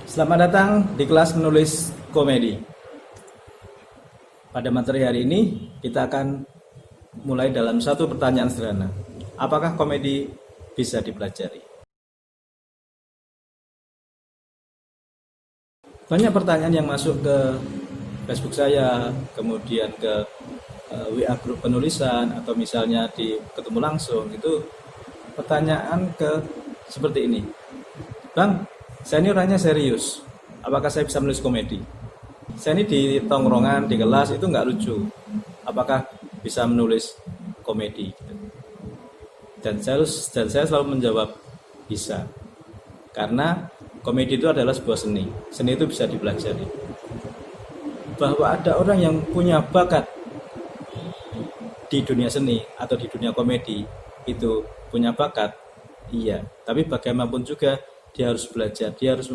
Selamat datang di kelas menulis komedi. Pada materi hari ini kita akan mulai dalam satu pertanyaan sederhana. Apakah komedi bisa dipelajari? Banyak pertanyaan yang masuk ke Facebook saya, kemudian ke WA grup penulisan, atau misalnya di ketemu langsung, itu pertanyaan seperti ini. Bang, saya ini orangnya serius. Apakah saya bisa menulis komedi? Saya ini di tongkrongan, di kelas itu nggak lucu. Apakah bisa menulis komedi? Dan saya selalu menjawab bisa. Karena komedi itu adalah sebuah seni. Seni itu bisa dipelajari. Bahwa ada orang yang punya bakat di dunia seni atau di dunia komedi itu punya bakat, iya. Tapi bagaimanapun juga dia harus belajar, dia harus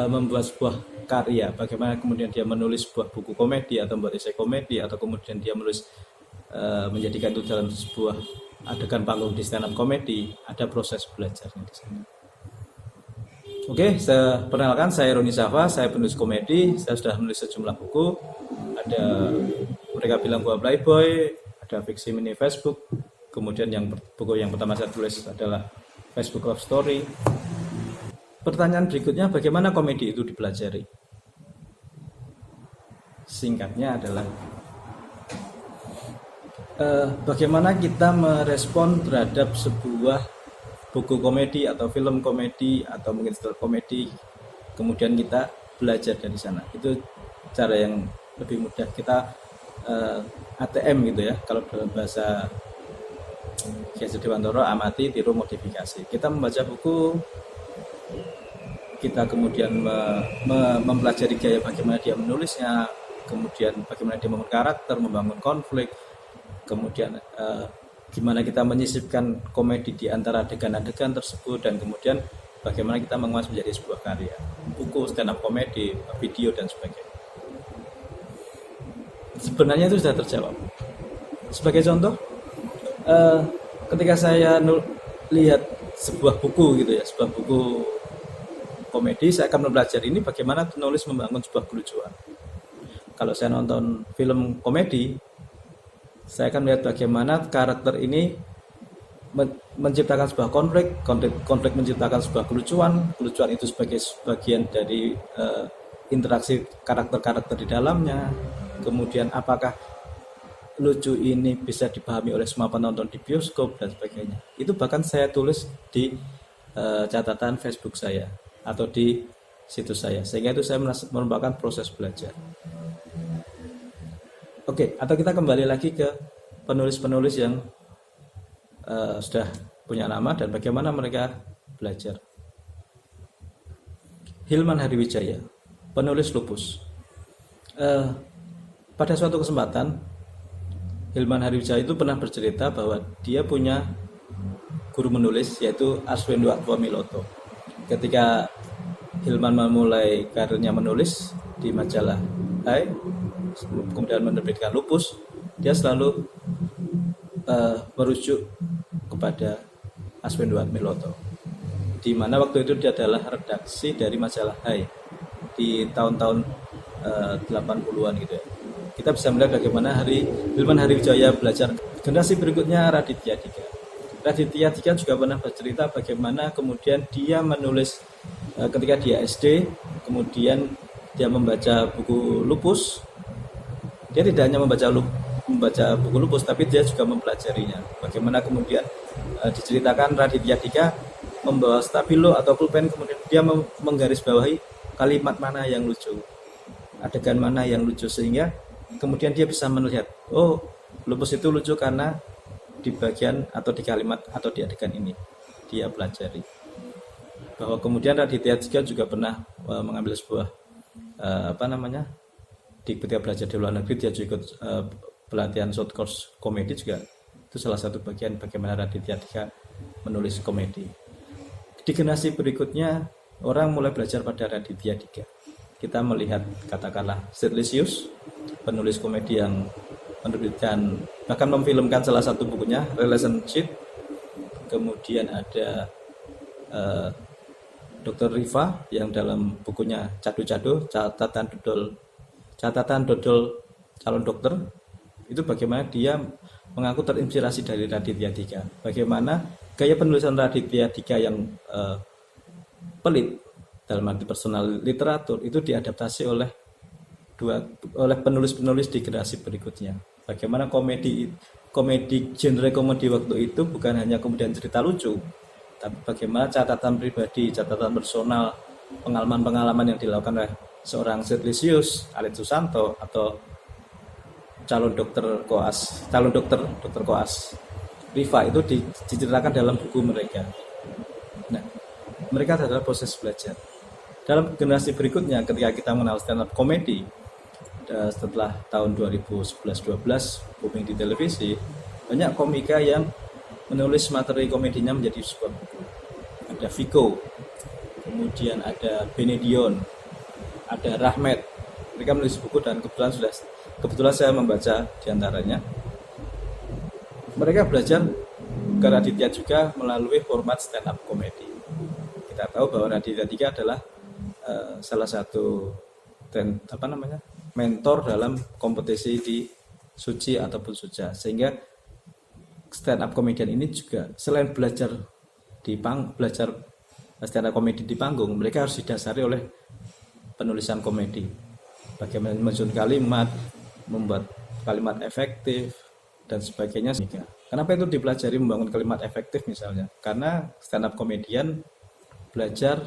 membuat sebuah karya. Bagaimana kemudian dia menulis sebuah buku komedi atau membuat esai komedi, atau kemudian dia menulis menjadikan itu dalam sebuah adegan panggung di stand up komedi, ada proses belajarnya di sana. Oke, perkenalkan, saya Roni Safa, saya penulis komedi, saya sudah menulis sejumlah buku. Ada Mereka Bilang Gua Playboy, ada Fiksi Mini Facebook, kemudian buku yang pertama saya tulis adalah Facebook Love Story. Pertanyaan berikutnya, bagaimana komedi itu dipelajari? Singkatnya adalah bagaimana kita merespon terhadap sebuah buku komedi atau film komedi atau mungkin stand-up komedi, kemudian kita belajar dari sana. Itu cara yang lebih mudah. Kita ATM gitu ya, kalau dalam bahasa Ki Hajar Dewantara, amati, tiru, modifikasi. Kita membaca buku, kita kemudian mempelajari gaya bagaimana dia menulisnya, kemudian bagaimana dia membangun karakter, membangun konflik, kemudian gimana kita menyisipkan komedi di antara adegan-adegan tersebut, dan kemudian bagaimana kita mengemas menjadi sebuah karya, buku, stand up komedi, video, dan sebagainya. Sebenarnya itu sudah terjawab. Sebagai contoh, ketika saya lihat sebuah buku gitu ya, sebuah buku komedi, saya akan mempelajari ini bagaimana penulis membangun sebuah kelucuan. Kalau saya nonton film komedi, saya akan melihat bagaimana karakter ini menciptakan sebuah konflik menciptakan sebuah kelucuan itu sebagai bagian dari interaksi karakter-karakter di dalamnya. Kemudian apakah lucu ini bisa dipahami oleh semua penonton di bioskop dan sebagainya. Itu bahkan saya tulis di catatan Facebook saya atau di situs saya, sehingga itu saya merupakan proses belajar. Oke, atau kita kembali lagi ke penulis-penulis yang sudah punya nama dan bagaimana mereka belajar. Hilman Hariwijaya, penulis Lupus. Pada suatu kesempatan, Hilman Hariwijaya itu pernah bercerita bahwa dia punya guru menulis, yaitu Arswendo Atmawilota. Ketika Hilman memulai karirnya menulis di majalah Hai, kemudian menerbitkan Lupus, dia selalu merujuk kepada Arswendo Atmawilota, di mana waktu itu dia adalah redaksi dari majalah Hai di tahun-tahun 80-an gitu ya. Kita bisa melihat bagaimana Hilman Hariwijaya belajar. Generasi berikutnya Raditya Dika. Raditya Dika juga pernah bercerita bagaimana kemudian dia menulis ketika dia SD, kemudian dia membaca buku Lupus. Dia tidak hanya membaca buku Lupus, tapi dia juga mempelajarinya. Bagaimana kemudian diceritakan Raditya Dika membawa stabilo atau pulpen, kemudian dia menggarisbawahi kalimat mana yang lucu, adegan mana yang lucu, sehingga kemudian dia bisa melihat, oh, Lupus itu lucu karena di bagian atau di kalimat atau di adegan ini dia pelajari. Bahwa kemudian Raditya Dika juga pernah mengambil sebuah ketika belajar di luar negeri, dia juga ikut pelatihan short course komedi juga. Itu salah satu bagian bagaimana Raditya Dika menulis komedi. Di generasi berikutnya orang mulai belajar pada Raditya Dika. Kita melihat katakanlah Sirlisius, penulis komedi yang menerbitkan bahkan memfilmkan salah satu bukunya Relationship. Kemudian ada Dr. Rifa yang dalam bukunya Cado-Cado, catatan dodol calon dokter, itu bagaimana dia mengaku terinspirasi dari Raditya Dika. Bagaimana gaya penulisan Raditya Dika yang pelit dalam arti personal literatur itu diadaptasi oleh penulis-penulis di generasi berikutnya. Bagaimana komedi genre komedi waktu itu bukan hanya kemudian cerita lucu, tapi bagaimana catatan pribadi, catatan personal, pengalaman-pengalaman yang dilakukan oleh seorang Setlisius, Alit Susanto, atau calon dokter koas Rifa itu diceritakan dalam buku mereka. Nah, mereka adalah proses belajar. Dalam generasi berikutnya, ketika kita mengenal stand up komedi, setelah tahun 2011-12 booming di televisi, banyak komika yang menulis materi komedinya menjadi sebuah buku. Ada Viko, kemudian ada Benedion, ada Rahmat. Mereka menulis buku dan kebetulan saya membaca diantaranya. Mereka belajar ke Raditya juga melalui format stand up komedi. Kita tahu bahwa Raditya Dika adalah salah satu mentor dalam kompetisi di Suci ataupun Suja, sehingga stand up komedian ini juga selain belajar stand up komedi di panggung, mereka harus didasari oleh penulisan komedi, bagaimana menyusun kalimat, membuat kalimat efektif dan sebagainya. Kenapa itu dipelajari membangun kalimat efektif misalnya? Karena stand up komedian belajar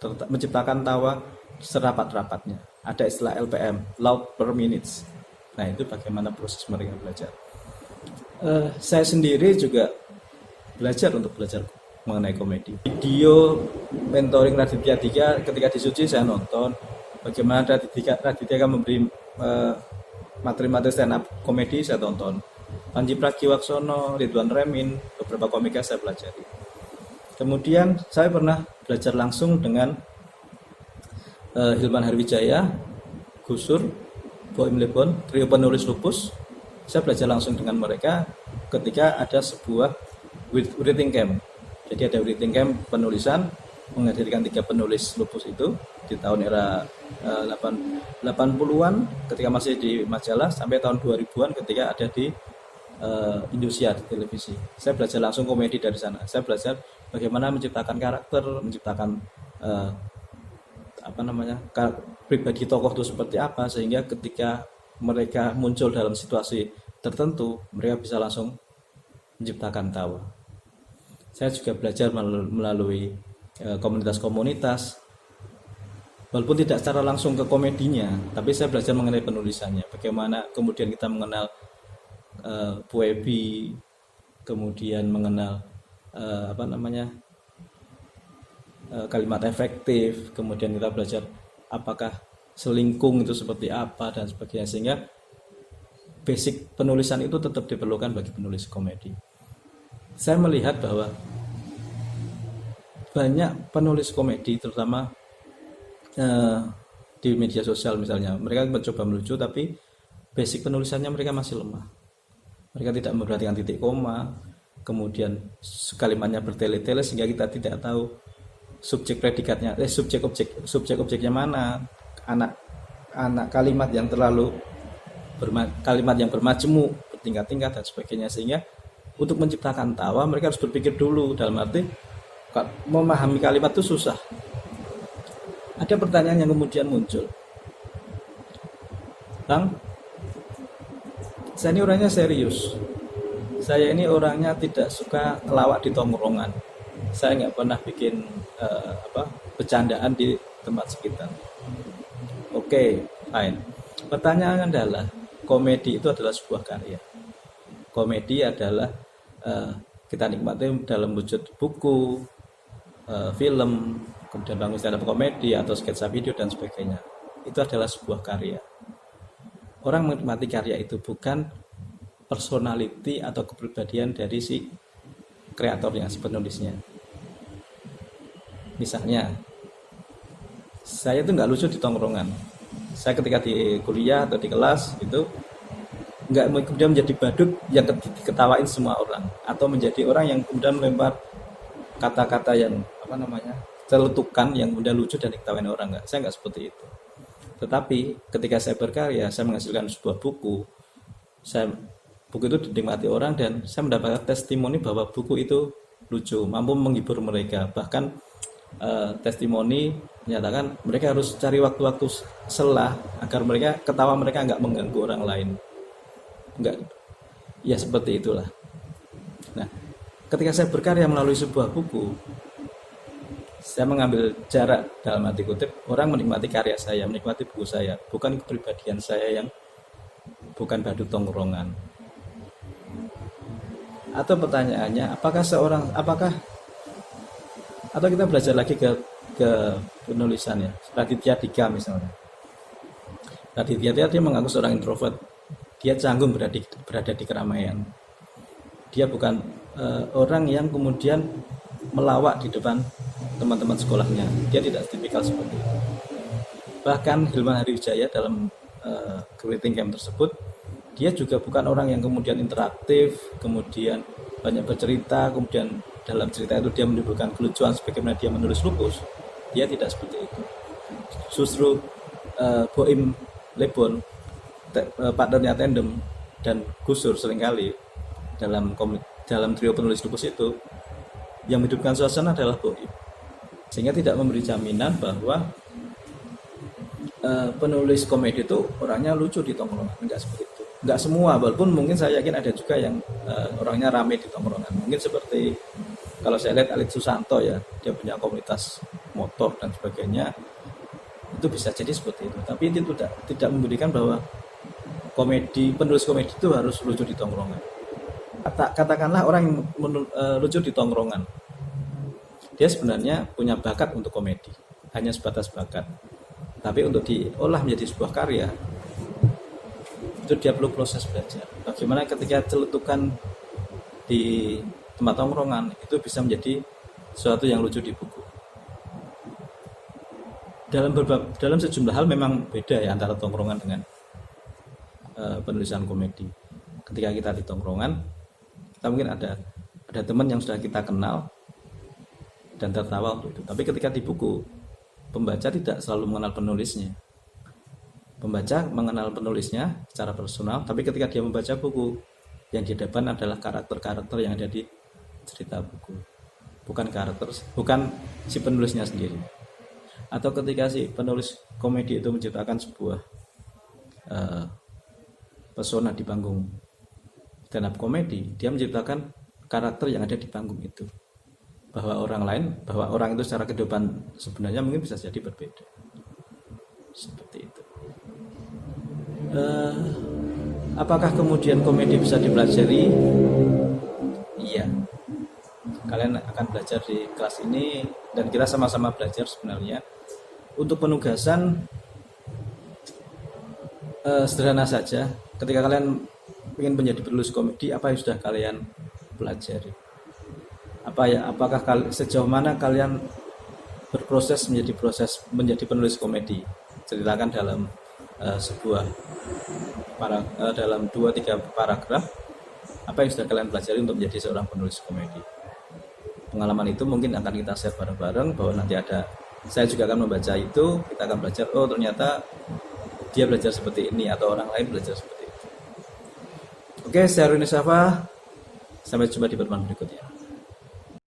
menciptakan tawa serapat-rapatnya. Ada istilah LPM, loud per minutes. Nah, itu bagaimana proses mereka belajar. Saya sendiri juga belajar mengenai komedi. Video mentoring Raditya Dika ketika di Suci saya nonton. Bagaimana Raditya Dika memberi materi-materi stand up komedi saya tonton. Panji Pragiwaksono, Ridwan Remin, beberapa komika saya pelajari. Kemudian saya pernah belajar langsung dengan Hilman Harwijaya, Gusur, Boim Lebon, trio penulis lupus. Saya belajar langsung dengan mereka ketika ada sebuah writing camp. Jadi ada writing camp penulisan, menghadirkan 3 penulis lupus itu di tahun era 80-an ketika masih di majalah, sampai tahun 2000-an ketika ada di Indosiar di televisi. Saya belajar langsung komedi dari sana. Saya belajar bagaimana menciptakan karakter, menciptakan pribadi tokoh itu seperti apa, sehingga ketika mereka muncul dalam situasi tertentu mereka bisa langsung menciptakan tawa. Saya juga belajar melalui komunitas-komunitas, walaupun tidak secara langsung ke komedinya, tapi saya belajar mengenai penulisannya, bagaimana kemudian kita mengenal puebi, kemudian mengenal kalimat efektif, kemudian kita belajar apakah selingkung itu seperti apa dan sebagainya, sehingga basic penulisan itu tetap diperlukan bagi penulis komedi. Saya melihat bahwa banyak penulis komedi, terutama di media sosial misalnya, mereka mencoba melucu tapi basic penulisannya mereka masih lemah. Mereka tidak memperhatikan titik koma, kemudian kalimatnya bertele-tele sehingga kita tidak tahu subjek predikatnya, subjek objeknya mana, anak kalimat yang bermajemuk, bertingkat-tingkat dan sebagainya, sehingga untuk menciptakan tawa mereka harus berpikir dulu, dalam arti memahami kalimat itu susah. Ada pertanyaan yang kemudian muncul, Bang, saya ini orangnya serius, saya ini orangnya tidak suka ngelawak di tongkrongan, saya nggak pernah bikin bercandaan di tempat sekitar. Oke, fine. Pertanyaan adalah, komedi itu adalah sebuah karya. Komedi adalah kita nikmati dalam wujud buku, film, kemudian bangun stand up komedi atau sketsa video dan sebagainya. Itu adalah sebuah karya. Orang menikmati karya itu bukan personality atau kepribadian dari si kreatornya, si penulisnya. Misalnya, saya itu nggak lucu di tongkrongan. Saya ketika di kuliah atau di kelas itu nggak kemudian menjadi badut yang diketawain semua orang, atau menjadi orang yang kemudian melempar kata-kata yang celetukan yang udah lucu dan diketawain orang, enggak, saya enggak seperti itu. Tetapi ketika saya berkarya, saya menghasilkan sebuah buku, buku itu dinikmati orang dan saya mendapatkan testimoni bahwa buku itu lucu, mampu menghibur mereka. Bahkan testimoni menyatakan mereka harus cari waktu-waktu sela agar ketawa mereka enggak mengganggu orang lain. Enggak, ya seperti itulah. Nah, ketika saya berkarya melalui sebuah buku, saya mengambil jarak dalam arti kutip, orang menikmati karya saya, menikmati buku saya, bukan kepribadian saya yang bukan badut tongkrongan. Atau pertanyaannya, atau kita belajar lagi ke penulisan ya, Raditya Dika misalnya. Raditya Dika dia mengaku seorang introvert, dia canggung berada di keramaian. Dia bukan orang yang kemudian melawak di depan teman-teman sekolahnya, dia tidak tipikal seperti itu. Bahkan Hilman Hariwijaya dalam greeting camp tersebut, dia juga bukan orang yang kemudian interaktif, kemudian banyak bercerita, kemudian dalam cerita itu dia menimbulkan kelucuan sebagaimana dia menulis lupus. Dia tidak seperti itu. Justru Boim Lebon, partnernya Tandem, dan Gusur seringkali dalam trio penulis lupus itu, yang menghidupkan suasana adalah Boim. Sehingga tidak memberi jaminan bahwa penulis komedi itu orangnya lucu di tongkrongan. Enggak seperti itu. Enggak semua, walaupun mungkin saya yakin ada juga yang orangnya ramai di tongkrongan. Mungkin seperti kalau saya lihat Alit Susanto ya, dia punya komunitas motor dan sebagainya. Itu bisa jadi seperti itu. Tapi itu tidak memberikan bahwa penulis komedi itu harus lucu di tongkrongan. Katakanlah orang yang lucu di tongkrongan, dia sebenarnya punya bakat untuk komedi, hanya sebatas bakat. Tapi untuk diolah menjadi sebuah karya, itu dia perlu proses belajar. Bagaimana ketika celetukan di tempat tongkrongan itu bisa menjadi sesuatu yang lucu di buku. Dalam sejumlah hal memang beda ya antara tongkrongan dengan penulisan komedi. Ketika kita di tongkrongan, kita mungkin ada teman yang sudah kita kenal dan tertawa untuk itu. Tapi ketika di buku, pembaca tidak selalu mengenal penulisnya. Pembaca mengenal penulisnya secara personal, tapi ketika dia membaca buku, yang di depan adalah karakter-karakter yang ada di cerita buku, bukan si penulisnya sendiri. Atau ketika si penulis komedi itu menciptakan sebuah pesona di panggung stand up komedi, dia menciptakan karakter yang ada di panggung itu. Bahwa orang itu secara kehidupan sebenarnya mungkin bisa jadi berbeda. Seperti itu. Apakah kemudian komedi bisa dipelajari? Iya. Kalian akan belajar di kelas ini dan kita sama-sama belajar sebenarnya. Untuk penugasan sederhana saja. Ketika kalian ingin menjadi penulis komedi, apa yang sudah kalian pelajari? Apakah sejauh mana kalian berproses menjadi penulis komedi? Ceritakan dalam dalam 2-3 paragraf apa yang sudah kalian pelajari untuk menjadi seorang penulis komedi. Pengalaman itu mungkin akan kita share bareng-bareng, bahwa nanti saya juga akan membaca itu, kita akan belajar, oh ternyata dia belajar seperti ini atau orang lain belajar seperti itu. Oke, saya Runi Safa, sampai jumpa di pertemuan berikutnya.